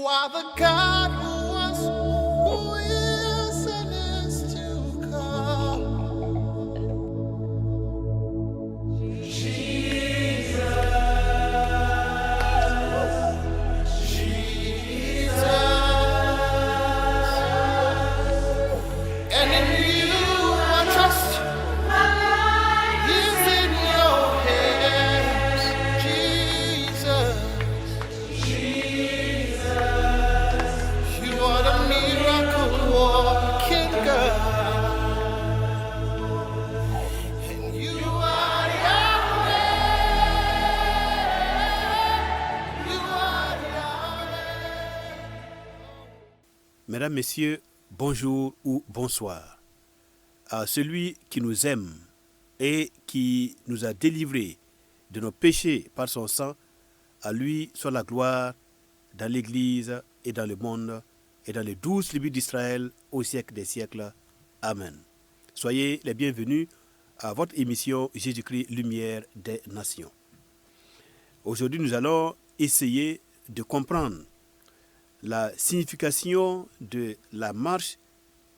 are the God who was, who is, and is to come. And in you I trust. My life is in your hands, Jesus. You are the miracle working God. And you are Yahweh. You are Yahweh. Mesdames, Messieurs, bonjour ou bonsoir. À celui qui nous aime et qui nous a délivrés de nos péchés par son sang, à lui soit la gloire dans l'Église et dans le monde et dans les 12 tribus d'Israël au siècle des siècles. Amen. Soyez les bienvenus à votre émission Jésus-Christ, Lumière des Nations. Aujourd'hui, nous allons essayer de comprendre la signification de la marche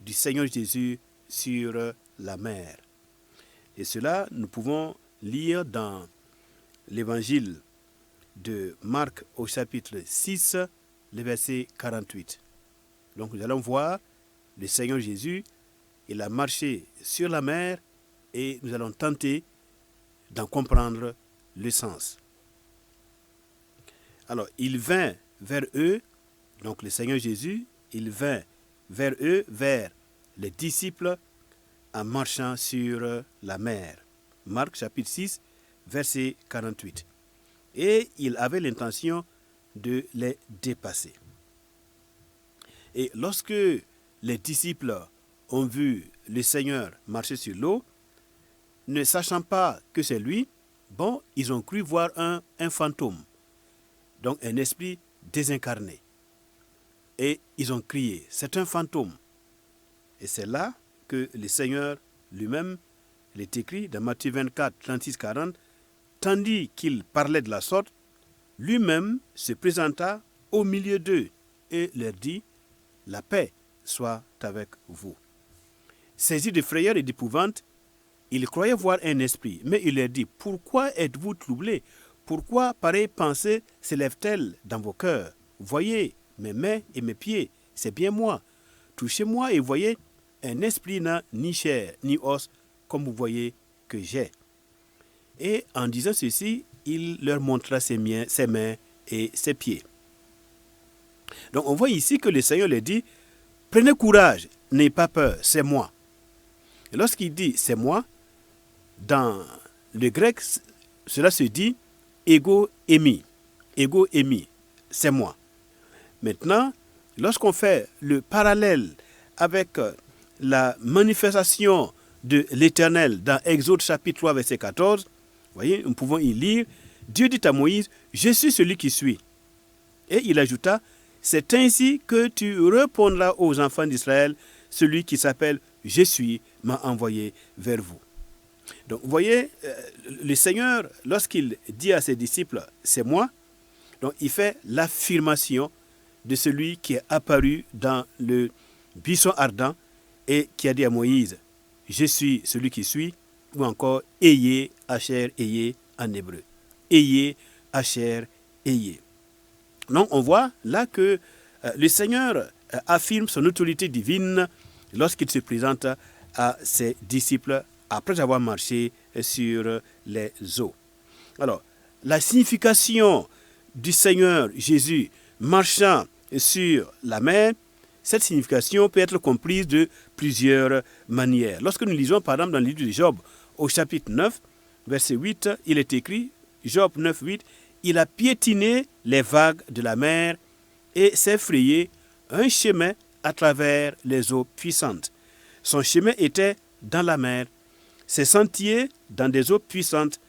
du Seigneur Jésus sur la mer. Et cela, nous pouvons lire dans l'évangile de Marc au chapitre 6, le verset 48. Donc nous allons voir le Seigneur Jésus, il a marché sur la mer et nous allons tenter d'en comprendre le sens. Alors, il vint vers eux, donc le Seigneur Jésus, il vint vers eux, vers les disciples, en marchant sur la mer. Marc chapitre 6, verset 48. Et il avait l'intention de les dépasser. Et lorsque les disciples ont vu le Seigneur marcher sur l'eau, ne sachant pas que c'est lui, ils ont cru voir un fantôme, donc un esprit désincarné. Et ils ont crié, c'est un fantôme. Et c'est là que le Seigneur lui-même, il est écrit dans Matthieu 24, 36, 40, tandis qu'il parlait de la sorte, lui-même se présenta au milieu d'eux et leur dit, la paix soit avec vous. Saisi de frayeur et d'épouvante, ils croyaient voir un esprit, mais il leur dit, pourquoi êtes-vous troublés? Pourquoi pareille pensée s'élève-t-elle dans vos cœurs? Voyez mes mains et mes pieds, c'est bien moi. Touchez-moi et voyez, un esprit n'a ni chair ni os, comme vous voyez que j'ai. Et en disant ceci, il leur montra ses mains et ses pieds. Donc on voit ici que le Seigneur leur dit, prenez courage, n'ayez pas peur, c'est moi. Et lorsqu'il dit c'est moi, dans le grec, cela se dit ego émi, c'est moi. Maintenant, lorsqu'on fait le parallèle avec la manifestation de l'Éternel dans Exode chapitre 3, verset 14, voyez, nous pouvons y lire, Dieu dit à Moïse, je suis celui qui suis. Et il ajouta, c'est ainsi que tu répondras aux enfants d'Israël, celui qui s'appelle je suis m'a envoyé vers vous. Donc vous voyez, le Seigneur, lorsqu'il dit à ses disciples, c'est moi, donc il fait l'affirmation de celui qui est apparu dans le buisson ardent et qui a dit à Moïse, je suis celui qui suis, ou encore ayez, Asher, ayez en hébreu. Ayez, Asher, ayez. Donc on voit là que le Seigneur affirme son autorité divine lorsqu'il se présente à ses disciples après avoir marché sur les eaux. Alors, la signification du Seigneur Jésus marchant sur la mer, cette signification peut être comprise de plusieurs manières. Lorsque nous lisons par exemple dans le livre de Job, au chapitre 9, verset 8, il est écrit, Job 9, 8, il a piétiné les vagues de la mer et s'est frayé un chemin à travers les eaux puissantes. Son chemin était dans la mer, ses sentiers dans des eaux puissantes,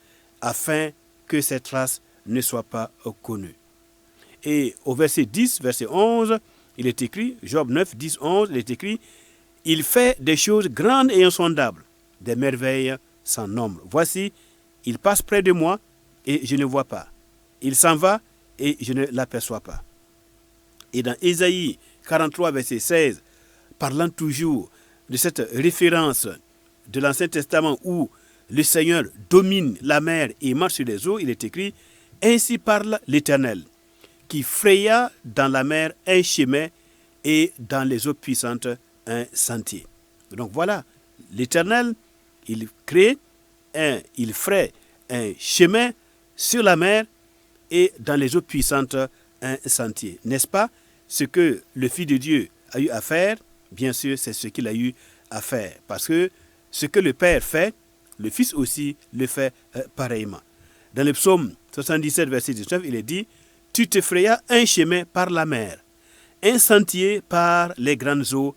afin que ses traces ne soient pas connues. Et au verset 10, verset 11, il est écrit, Job 9, 10, 11, il est écrit, il fait des choses grandes et insondables, des merveilles sans nombre. Voici, il passe près de moi et je ne vois pas. Il s'en va et je ne l'aperçois pas. Et dans Ésaïe 43, verset 16, parlant toujours de cette référence de l'Ancien Testament où le Seigneur domine la mer et marche sur les eaux, il est écrit « Ainsi parle l'Éternel, qui fraya dans la mer un chemin et dans les eaux puissantes un sentier. » Donc voilà, l'Éternel, il fraie un chemin sur la mer et dans les eaux puissantes un sentier. N'est-ce pas ce que le Fils de Dieu a eu à faire? Bien sûr, c'est ce qu'il a eu à faire. Parce que ce que le Père fait, le Fils aussi le fait pareillement. Dans le psaume 77, verset 19, il est dit « Tu te frayas un chemin par la mer, un sentier par les grandes eaux,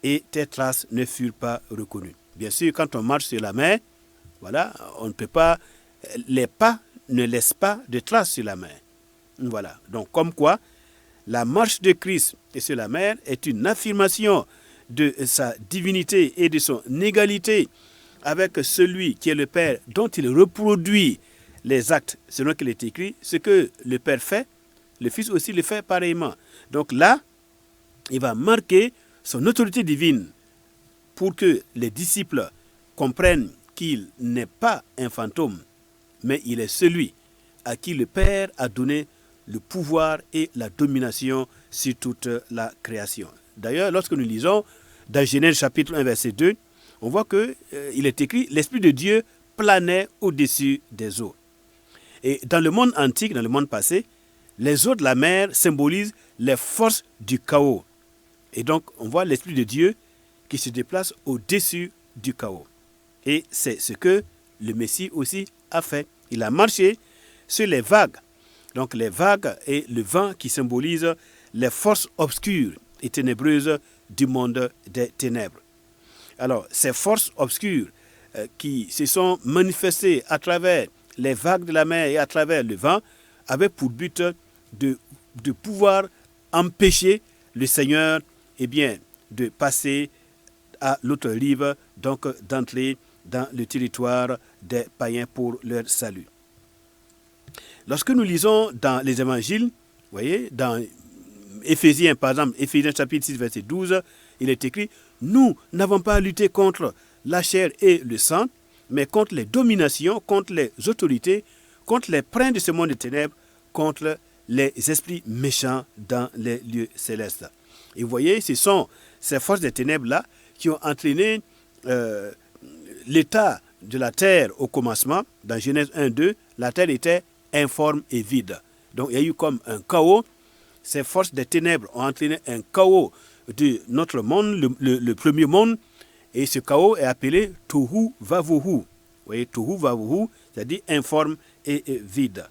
et tes traces ne furent pas reconnues. » Bien sûr, quand on marche sur la mer, voilà, on ne peut pas, les pas ne laissent pas de traces sur la mer. Voilà, donc comme quoi, la marche de Christ sur la mer est une affirmation de sa divinité et de son égalité avec celui qui est le Père, dont il reproduit les actes, selon qu'il est écrit, ce que le Père fait, le Fils aussi le fait pareillement. Donc là, il va marquer son autorité divine pour que les disciples comprennent qu'il n'est pas un fantôme, mais il est celui à qui le Père a donné le pouvoir et la domination sur toute la création. D'ailleurs, lorsque nous lisons dans Genèse chapitre 1, verset 2, on voit qu'il est écrit « L'Esprit de Dieu planait au-dessus des eaux ». Et dans le monde antique, dans le monde passé, les eaux de la mer symbolisent les forces du chaos. Et donc, on voit l'Esprit de Dieu qui se déplace au-dessus du chaos. Et c'est ce que le Messie aussi a fait. Il a marché sur les vagues. Donc les vagues et le vent qui symbolisent les forces obscures et ténébreuses du monde des ténèbres. Alors, ces forces obscures qui se sont manifestées à travers les vagues de la mer et à travers le vent avaient pour but de pouvoir empêcher le Seigneur de passer à l'autre rive, donc d'entrer dans le territoire des païens pour leur salut. Lorsque nous lisons dans les évangiles, vous voyez, dans Éphésiens, par exemple, Éphésiens chapitre 6, verset 12, il est écrit « Nous n'avons pas à lutter contre la chair et le sang, mais contre les dominations, contre les autorités, contre les princes de ce monde de ténèbres, contre les esprits méchants dans les lieux célestes. » Et vous voyez, ce sont ces forces des ténèbres-là qui ont entraîné l'état de la terre au commencement. Dans Genèse 1, 2, la terre était informe et vide. Donc il y a eu comme un chaos. Ces forces des ténèbres ont entraîné un chaos de notre monde, le premier monde. Et ce chaos est appelé Tohu Vavohu. Vous voyez, Tohu Vavohu, c'est-à-dire informe et vide.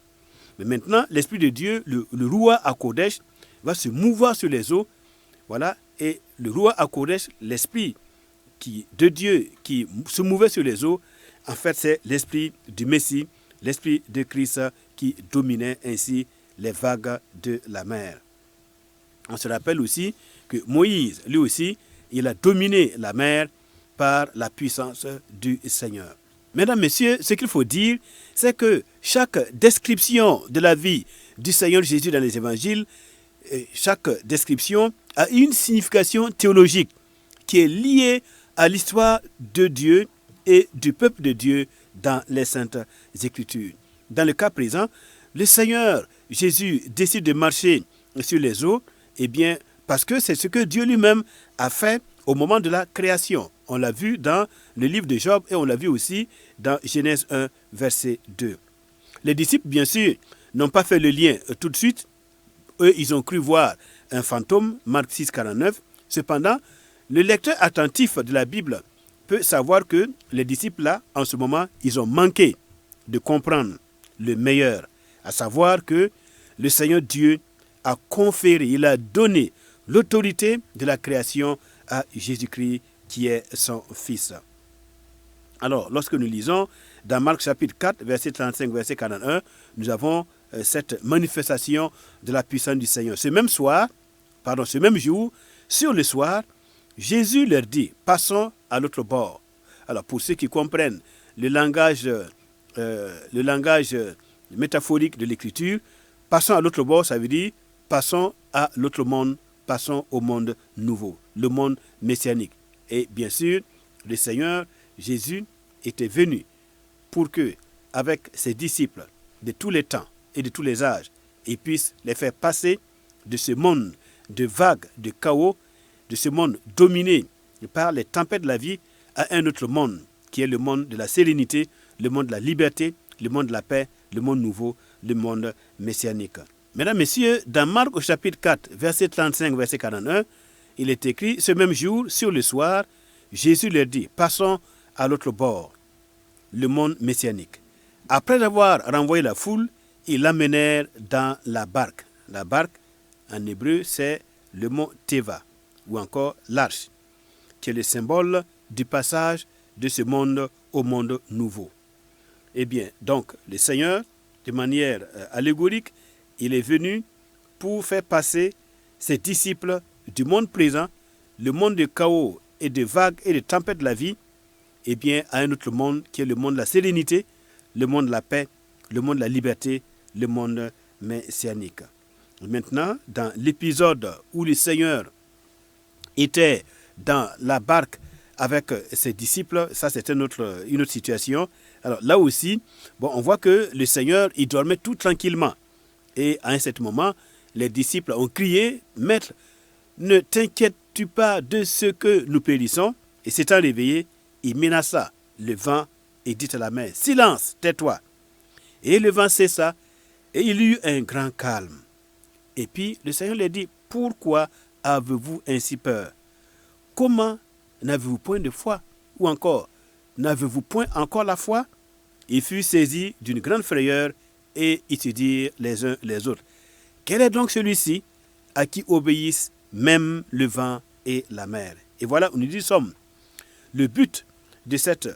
Mais maintenant, l'Esprit de Dieu, le Ruach HaKodesh, va se mouvoir sur les eaux. Voilà, et le Ruach HaKodesh, l'Esprit de Dieu qui se mouvait sur les eaux, en fait, c'est l'Esprit du Messie, l'Esprit de Christ qui dominait ainsi les vagues de la mer. On se rappelle aussi que Moïse, lui aussi, il a dominé la mer par la puissance du Seigneur. Mesdames, Messieurs, ce qu'il faut dire, c'est que chaque description de la vie du Seigneur Jésus dans les évangiles, chaque description a une signification théologique qui est liée à l'histoire de Dieu et du peuple de Dieu dans les Saintes Écritures. Dans le cas présent, le Seigneur Jésus décide de marcher sur les eaux, parce que c'est ce que Dieu lui-même a fait au moment de la création. On l'a vu dans le livre de Job et on l'a vu aussi dans Genèse 1, verset 2. Les disciples, bien sûr, n'ont pas fait le lien tout de suite. Eux, ils ont cru voir un fantôme, Marc 6, 49. Cependant, le lecteur attentif de la Bible peut savoir que les disciples, là, en ce moment, ils ont manqué de comprendre le meilleur, à savoir que le Seigneur Dieu a conféré, il a donné l'autorité de la création à Jésus-Christ qui est son Fils. Alors, lorsque nous lisons dans Marc chapitre 4, verset 35, verset 41, nous avons cette manifestation de la puissance du Seigneur. Ce même jour, sur le soir, Jésus leur dit, passons à l'autre bord. Alors, pour ceux qui comprennent le langage métaphorique de l'écriture, passons à l'autre bord, ça veut dire passons à l'autre monde, passons au monde nouveau, le monde messianique. Et bien sûr, le Seigneur Jésus était venu pour que, avec ses disciples de tous les temps et de tous les âges, il puisse les faire passer de ce monde de vagues, de chaos, de ce monde dominé par les tempêtes de la vie, à un autre monde, qui est le monde de la sérénité, le monde de la liberté, le monde de la paix, le monde nouveau, le monde messianique. Mesdames, Messieurs, dans Marc au chapitre 4, verset 35, verset 41, il est écrit, ce même jour, sur le soir, Jésus leur dit, passons à l'autre bord, le monde messianique. Après avoir renvoyé la foule, ils l'amenèrent dans la barque. La barque, en hébreu, c'est le mot Teva, ou encore l'arche, qui est le symbole du passage de ce monde au monde nouveau. Eh bien, donc, le Seigneur, de manière allégorique, il est venu pour faire passer ses disciples du monde présent, le monde de chaos et de vagues et de tempêtes de la vie, eh bien, à un autre monde qui est le monde de la sérénité, le monde de la paix, le monde de la liberté, le monde messianique. Maintenant, dans l'épisode où le Seigneur était dans la barque avec ses disciples, ça c'est une autre situation. Alors là aussi, on voit que le Seigneur, il dormait tout tranquillement. Et à un certain moment, les disciples ont crié, « Maître, ne t'inquiètes-tu pas de ce que nous périssons ?» Et s'étant réveillé, il menaça le vent et dit à la mer, « Silence, tais-toi !» Et le vent cessa et il y eut un grand calme. Et puis le Seigneur leur dit, « Pourquoi avez-vous ainsi peur? Comment n'avez-vous point de foi? Ou encore, n'avez-vous point encore la foi ?» Ils furent saisis d'une grande frayeur et ils se dirent les uns les autres, « Quel est donc celui-ci à qui obéissent même le vent et la mer ?» Et voilà où nous y sommes. Le but de cette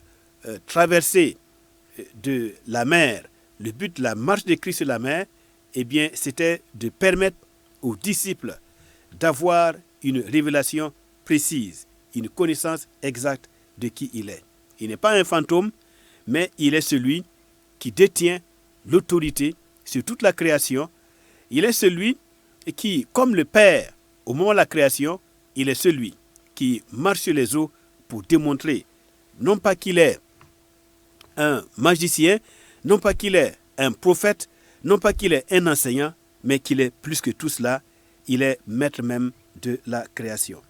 traversée de la mer, le but de la marche de Christ sur la mer, eh bien, c'était de permettre aux disciples d'avoir une révélation précise, une connaissance exacte de qui il est. Il n'est pas un fantôme, mais il est celui qui détient l'autorité sur toute la création. Il est celui qui, comme le Père, au moment de la création, il est celui qui marche sur les eaux pour démontrer, non pas qu'il est un magicien, non pas qu'il est un prophète, non pas qu'il est un enseignant, mais qu'il est plus que tout cela, il est maître même de la création.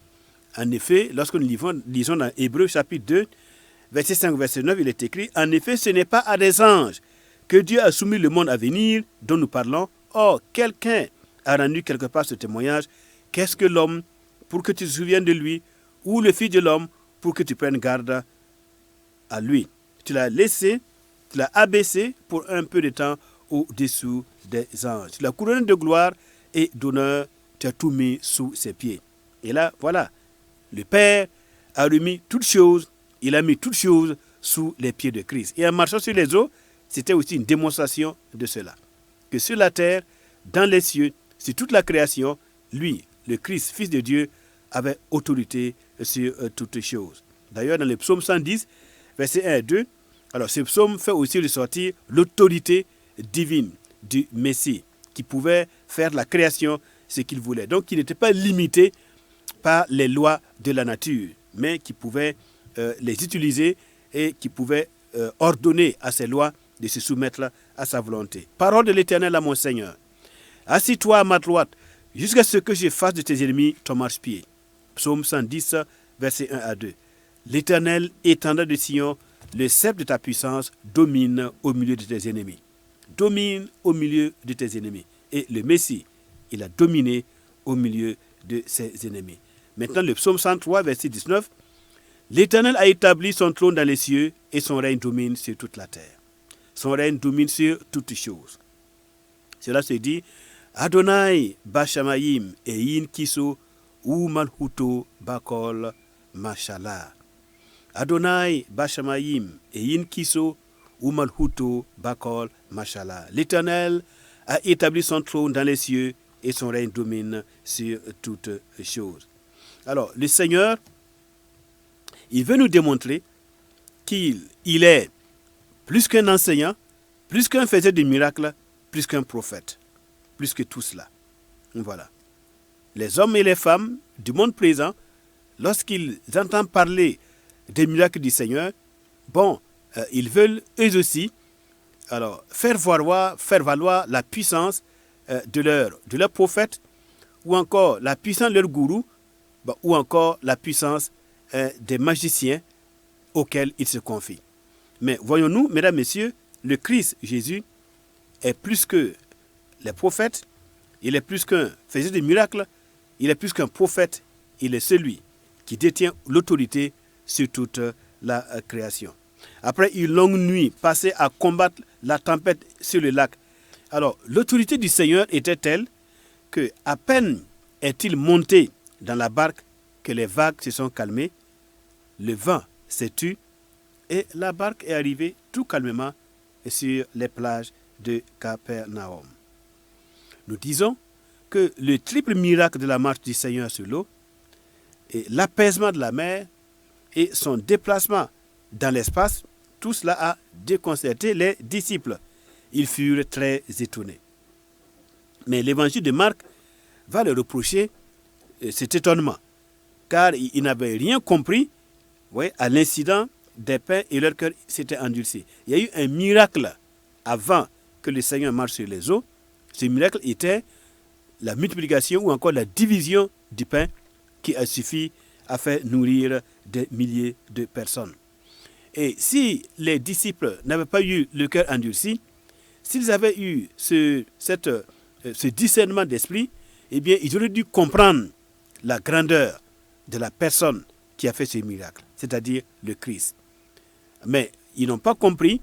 En effet, lorsque nous lisons dans Hébreux chapitre 2, verset 5, verset 9, il est écrit, « En effet, ce n'est pas à des anges que Dieu a soumis le monde à venir dont nous parlons. Or, quelqu'un a rendu quelque part ce témoignage. Qu'est-ce que l'homme pour que tu te souviennes de lui, ou le Fils de l'homme pour que tu prennes garde à lui? Tu l'as laissé, tu l'as abaissé pour un peu de temps au-dessous des anges. Tu l'as couronné de gloire et d'honneur, tu as tout mis sous ses pieds. » Et là, voilà, le Père a remis toutes choses, il a mis toutes choses sous les pieds de Christ. Et en marchant sur les eaux, c'était aussi une démonstration de cela. Que sur la terre, dans les cieux, sur toute la création, lui, le Christ, Fils de Dieu, avait autorité sur toutes choses. D'ailleurs, dans le psaume 110, versets 1 et 2, alors ce psaume fait aussi ressortir l'autorité divine du Messie, qui pouvait faire de la création ce qu'il voulait. Donc, il n'était pas limité par les lois de la nature, mais qui pouvait les utiliser et qui pouvait ordonner à ces lois de se soumettre à sa volonté. Parole de l'Éternel à mon Seigneur. Assis-toi à ma droite, jusqu'à ce que je fasse de tes ennemis ton marchepied. Psaume 110, versets 1 à 2. L'Éternel, étendard de Sion, le sceptre de ta puissance, domine au milieu de tes ennemis. Domine au milieu de tes ennemis. Et le Messie, il a dominé au milieu de ses ennemis. Maintenant, le psaume 103, verset 19. L'Éternel a établi son trône dans les cieux et son règne domine sur toute la terre. Son règne domine sur toutes choses. Cela se dit, Adonai Bashamayim Ein Kiso ou Malhuto Bakol Mashallah. Adonai Bashamayim Ein Kiso ou Malhuto Bakol Mashallah. L'Éternel a établi son trône dans les cieux et son règne domine sur toutes choses. Alors, le Seigneur, il veut nous démontrer qu'il est plus qu'un enseignant, plus qu'un faiseur de miracles, plus qu'un prophète, plus que tout cela. Voilà. Les hommes et les femmes du monde présent, lorsqu'ils entendent parler des miracles du Seigneur, ils veulent eux aussi faire valoir la puissance de leur prophète, ou encore la puissance de leur gourou, ou encore la puissance des magiciens auxquels ils se confient. Mais voyons-nous, mesdames, messieurs, le Christ Jésus est plus que les prophètes, il est plus qu'un faiseur de miracles, il est plus qu'un prophète, il est celui qui détient l'autorité sur toute la création. Après une longue nuit passée à combattre la tempête sur le lac, alors l'autorité du Seigneur était telle que à peine est-il monté dans la barque que les vagues se sont calmées, le vent s'est tu et la barque est arrivée tout calmement sur les plages de Capernaum. Nous disons que le triple miracle de la marche du Seigneur sur l'eau, et l'apaisement de la mer et son déplacement dans l'espace, tout cela a déconcerté les disciples. Ils furent très étonnés. Mais l'évangile de Marc va leur reprocher cet étonnement, car ils n'avaient rien compris à l'incident des pains et leur cœur s'était endurci. Il y a eu un miracle avant que le Seigneur marche sur les eaux. Ce miracle était la multiplication ou encore la division du pain qui a suffi à faire nourrir des milliers de personnes. Et si les disciples n'avaient pas eu le cœur endurci, s'ils avaient eu ce discernement d'esprit, eh bien, ils auraient dû comprendre la grandeur de la personne qui a fait ce miracle, c'est-à-dire le Christ. Mais ils n'ont pas compris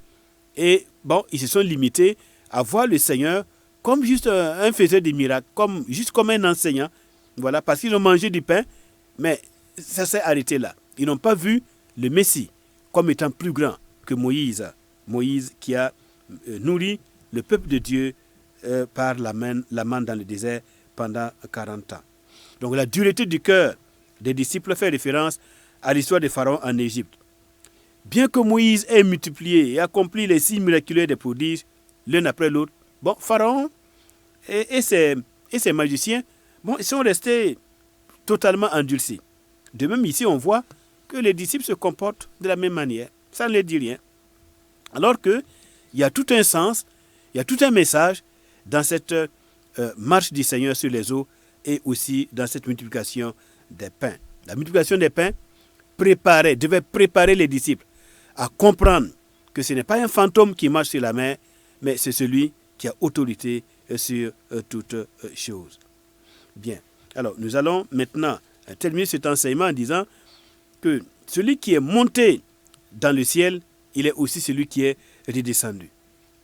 et ils se sont limités à voir le Seigneur comme juste un faiseur de miracles, juste comme un enseignant, voilà, parce qu'ils ont mangé du pain, mais ça s'est arrêté là. Ils n'ont pas vu le Messie comme étant plus grand que Moïse. Moïse qui a nourri le peuple de Dieu par la manne dans le désert pendant 40 ans. Donc la dureté du cœur des disciples fait référence à l'histoire de Pharaon en Égypte. Bien que Moïse ait multiplié et accompli les signes miraculeux des prodiges, l'un après l'autre, Pharaon et ses magiciens, ils sont restés totalement endurcis. De même, ici, on voit que les disciples se comportent de la même manière. Ça ne leur dit rien. Alors qu'il y a tout un sens, il y a tout un message dans cette marche du Seigneur sur les eaux et aussi dans cette multiplication des pains. La multiplication des pains devait préparer les disciples à comprendre que ce n'est pas un fantôme qui marche sur la mer, mais c'est celui qui a autorité sur toutes choses. Bien. Alors, nous allons maintenant terminer cet enseignement en disant que celui qui est monté dans le ciel, il est aussi celui qui est redescendu.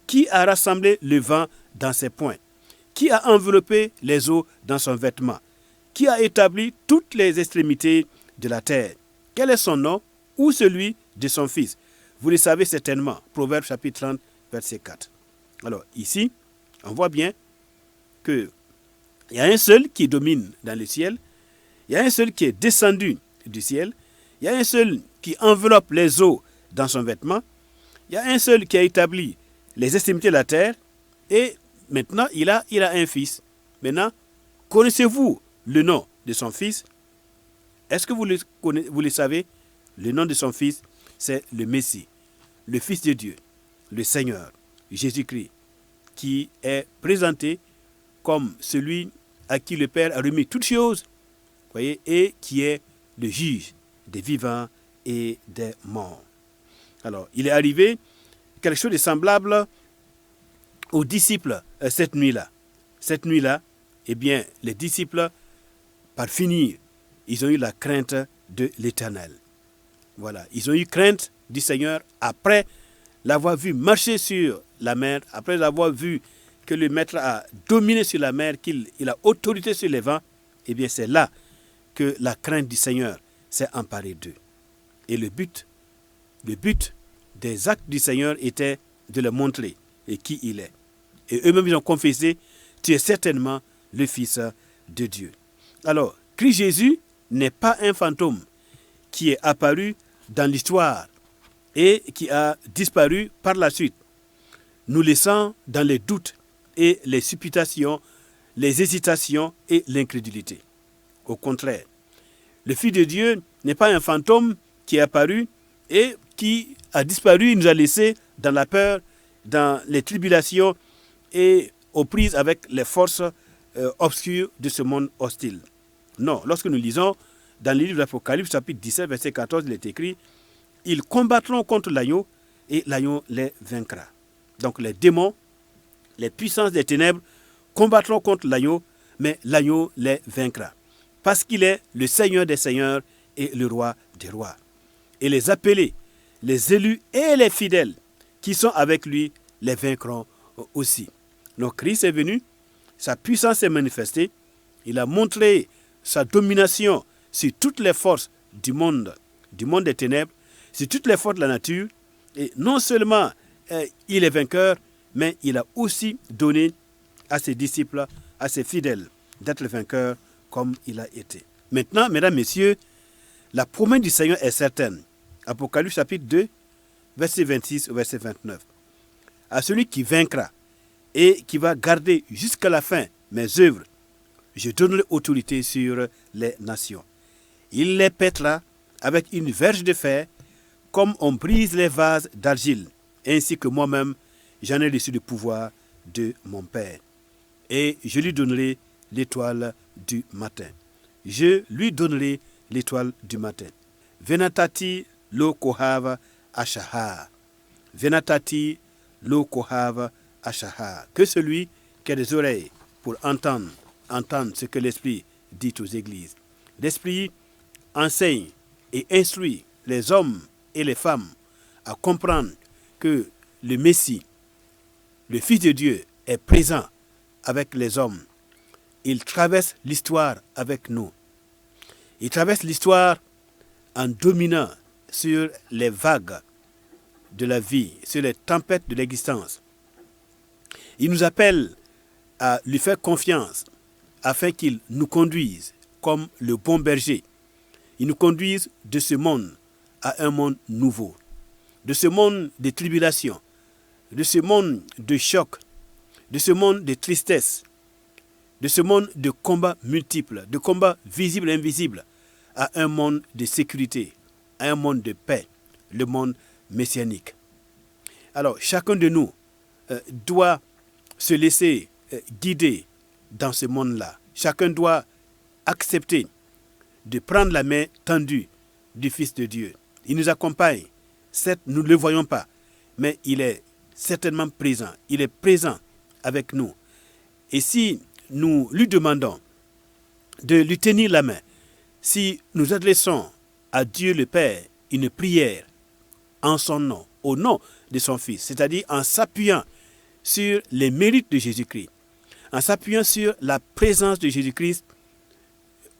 Qui a rassemblé le vent dans ses poings? Qui a enveloppé les eaux dans son vêtement? Qui a établi toutes les extrémités de la terre? Quel est son nom ou celui de son fils? Vous le savez certainement. Proverbe chapitre 30, verset 4. Alors ici, on voit bien qu'il y a un seul qui domine dans le ciel, il y a un seul qui est descendu du ciel, il y a un seul qui enveloppe les eaux dans son vêtement, il y a un seul qui a établi les extrémités de la terre, et maintenant il a un fils. Maintenant, connaissez-vous le nom de son fils? Est-ce que vous le savez? Le nom de son fils, c'est le Messie, le Fils de Dieu, le Seigneur, Jésus-Christ, qui est présenté comme celui à qui le Père a remis toutes choses, voyez, et qui est le juge des vivants et des morts. Alors, il est arrivé quelque chose de semblable aux disciples cette nuit-là. Cette nuit-là, eh bien, les disciples, par finir, ils ont eu la crainte de l'Éternel. Voilà, ils ont eu crainte du Seigneur après l'avoir vu marcher sur la mer, après l'avoir vu que le Maître a dominé sur la mer, qu'il a autorité sur les vents. Eh bien, c'est là que la crainte du Seigneur s'est emparée d'eux. Et le but des actes du Seigneur était de leur montrer qui il est. Et eux-mêmes, ils ont confessé, tu es certainement le Fils de Dieu. Alors, Christ Jésus n'est pas un fantôme qui est apparu dans l'histoire et qui a disparu par la suite, nous laissant dans les doutes et les supputations les hésitations et l'incrédulité. Au contraire, le Fils de Dieu n'est pas un fantôme qui est apparu et qui a disparu, il nous a laissés dans la peur, dans les tribulations et aux prises avec les forces obscures de ce monde hostile. Non, lorsque nous lisons dans le livre d'Apocalypse, chapitre 17, verset 14, il est écrit « Ils combattront contre l'agneau et l'agneau les vaincra. » Donc les démons, les puissances des ténèbres combattront contre l'agneau, mais l'agneau les vaincra. Parce qu'il est le Seigneur des seigneurs et le roi des rois. Et les appelés, les élus et les fidèles qui sont avec lui les vaincront aussi. Donc Christ est venu, sa puissance est manifestée, il a montré sa domination sur toutes les forces du monde des ténèbres, sur toutes les forces de la nature. Et non seulement il est vainqueur, mais il a aussi donné à ses disciples, à ses fidèles, d'être vainqueurs comme il a été. Maintenant, mesdames, messieurs, la promesse du Seigneur est certaine. Apocalypse chapitre 2, verset 26 au verset 29. À celui qui vaincra et qui va garder jusqu'à la fin mes œuvres, je donnerai autorité sur les nations. Il les pètera avec une verge de fer, comme on brise les vases d'argile, ainsi que moi-même, j'en ai reçu le pouvoir de mon Père. Et je lui donnerai l'étoile du matin. Je lui donnerai l'étoile du matin. Venatati lo kohava ashahar. Venatati lo kohava ashahar. Que celui qui a des oreilles pour entendre ce que l'Esprit dit aux églises. L'Esprit enseigne et instruit les hommes et les femmes à comprendre que le Messie, le Fils de Dieu, est présent avec les hommes. Il traverse l'histoire avec nous. Il traverse l'histoire en dominant sur les vagues de la vie, sur les tempêtes de l'existence. Il nous appelle à lui faire confiance afin qu'il nous conduise comme le bon berger. Il nous conduise de ce monde à un monde nouveau, de ce monde de tribulation, de ce monde de choc, de ce monde de tristesse, de ce monde de combats multiples, de combats visibles et invisibles, à un monde de sécurité, à un monde de paix, le monde messianique. Alors, chacun de nous doit se laisser guider dans ce monde-là. Chacun doit accepter de prendre la main tendue du Fils de Dieu. Il nous accompagne. Certes, nous ne le voyons pas, mais il est certainement présent. Il est présent avec nous. Et si nous lui demandons de lui tenir la main, si nous adressons à Dieu le Père une prière en son nom, au nom de son Fils, c'est-à-dire en s'appuyant sur les mérites de Jésus-Christ, en s'appuyant sur la présence de Jésus-Christ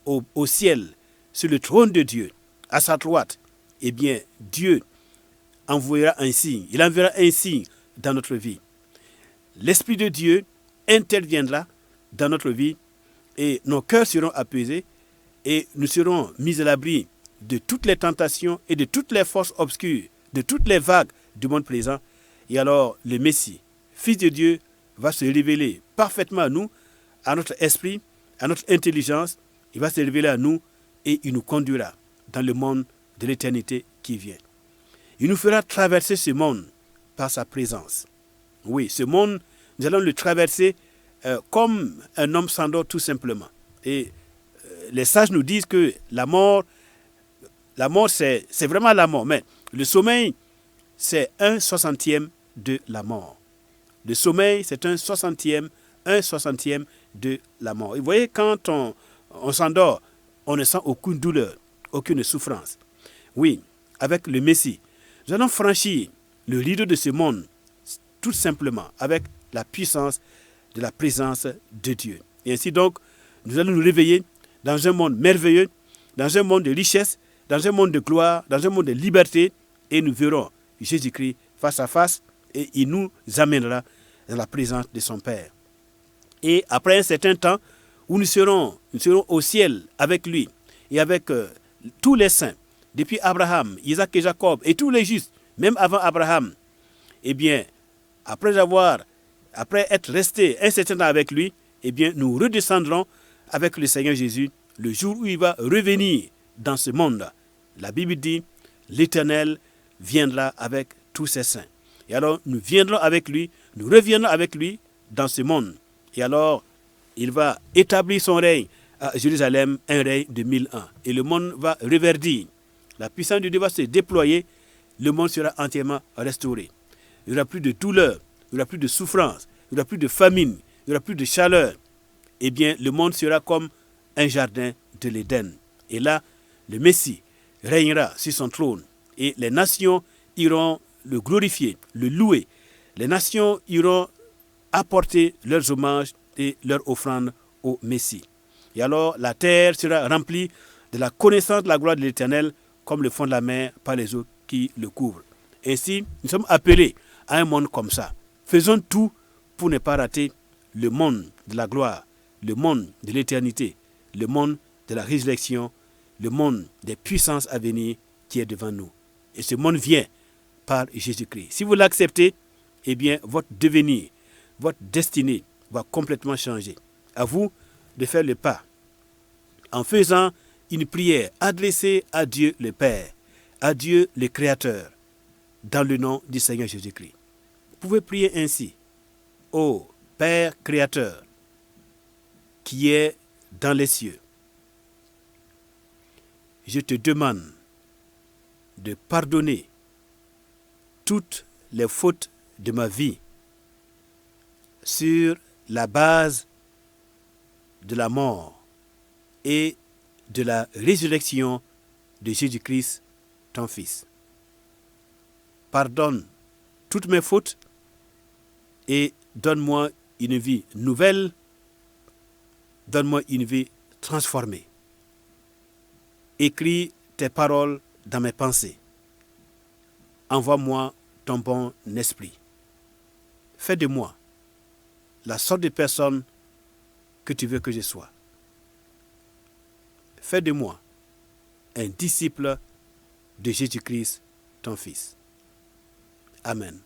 au ciel, sur le trône de Dieu, à sa droite, eh bien, Dieu envoyera un signe. Il enverra un signe dans notre vie. L'Esprit de Dieu interviendra dans notre vie et nos cœurs seront apaisés et nous serons mis à l'abri de toutes les tentations et de toutes les forces obscures, de toutes les vagues du monde présent. Et alors, le Messie, Fils de Dieu, va se révéler parfaitement à nous, à notre esprit, à notre intelligence. Il va se révéler à nous et il nous conduira dans le monde de l'éternité qui vient. Il nous fera traverser ce monde par sa présence. Oui, ce monde, nous allons le traverser comme un homme s'endort tout simplement. Et les sages nous disent que la mort c'est vraiment la mort. Mais le sommeil, c'est 1/60 de la mort. Le sommeil, c'est 1/60 de la mort. Et vous voyez, quand on s'endort, on ne sent aucune douleur, aucune souffrance. Oui, avec le Messie, nous allons franchir le rideau de ce monde, tout simplement, avec la puissance de la présence de Dieu. Et ainsi donc, nous allons nous réveiller dans un monde merveilleux, dans un monde de richesse, dans un monde de gloire, dans un monde de liberté, et nous verrons Jésus-Christ face à face, et il nous amènera dans la présence de son Père. Et après un certain temps, où nous serons au ciel avec lui, et avec tous les saints, depuis Abraham, Isaac et Jacob, et tous les justes, même avant Abraham, eh bien, après être resté un certain temps avec lui, eh bien, nous redescendrons avec le Seigneur Jésus le jour où il va revenir dans ce monde. La Bible dit, l'Éternel viendra avec tous ses saints. Et alors, nous viendrons avec lui, nous reviendrons avec lui dans ce monde. Et alors, il va établir son règne à Jérusalem, un règne de 1000 ans. Et le monde va reverdir. La puissance de Dieu va se déployer. Le monde sera entièrement restauré. Il n'y aura plus de douleur, il n'y aura plus de souffrance, il n'y aura plus de famine, il n'y aura plus de chaleur. Eh bien, le monde sera comme un jardin de l'Éden. Et là, le Messie régnera sur son trône. Et les nations iront le glorifier, le louer. Les nations iront apporter leurs hommages et leurs offrandes au Messie. Et alors, la terre sera remplie de la connaissance de la gloire de l'Éternel, comme le fond de la mer par les eaux qui le couvrent. Ainsi, nous sommes appelés à un monde comme ça. Faisons tout pour ne pas rater le monde de la gloire, le monde de l'éternité, le monde de la résurrection, le monde des puissances à venir qui est devant nous. Et ce monde vient par Jésus-Christ. Si vous l'acceptez, eh bien, votre devenir, votre destinée va complètement changer. À vous de faire le pas en faisant une prière adressée à Dieu le Père, à Dieu le Créateur, dans le nom du Seigneur Jésus-Christ. Vous pouvez prier ainsi. Ô Père Créateur, qui est dans les cieux, je te demande de pardonner toutes les fautes de ma vie sur la base de la mort et de la résurrection de Jésus-Christ, ton Fils. Pardonne toutes mes fautes et donne-moi une vie nouvelle, donne-moi une vie transformée. Écris tes paroles dans mes pensées. Envoie-moi ton bon esprit. Fais de moi la sorte de personne que tu veux que je sois. Fais de moi un disciple de Jésus-Christ, ton Fils. Amen.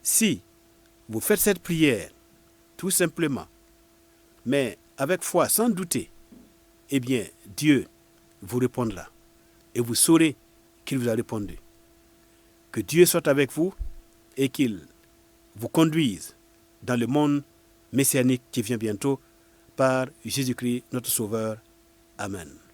Si vous faites cette prière, tout simplement, mais avec foi, sans douter, eh bien, Dieu vous répondra et vous saurez qu'il vous a répondu. Que Dieu soit avec vous et qu'il vous conduise dans le monde messianique qui vient bientôt par Jésus-Christ, notre Sauveur. Amen.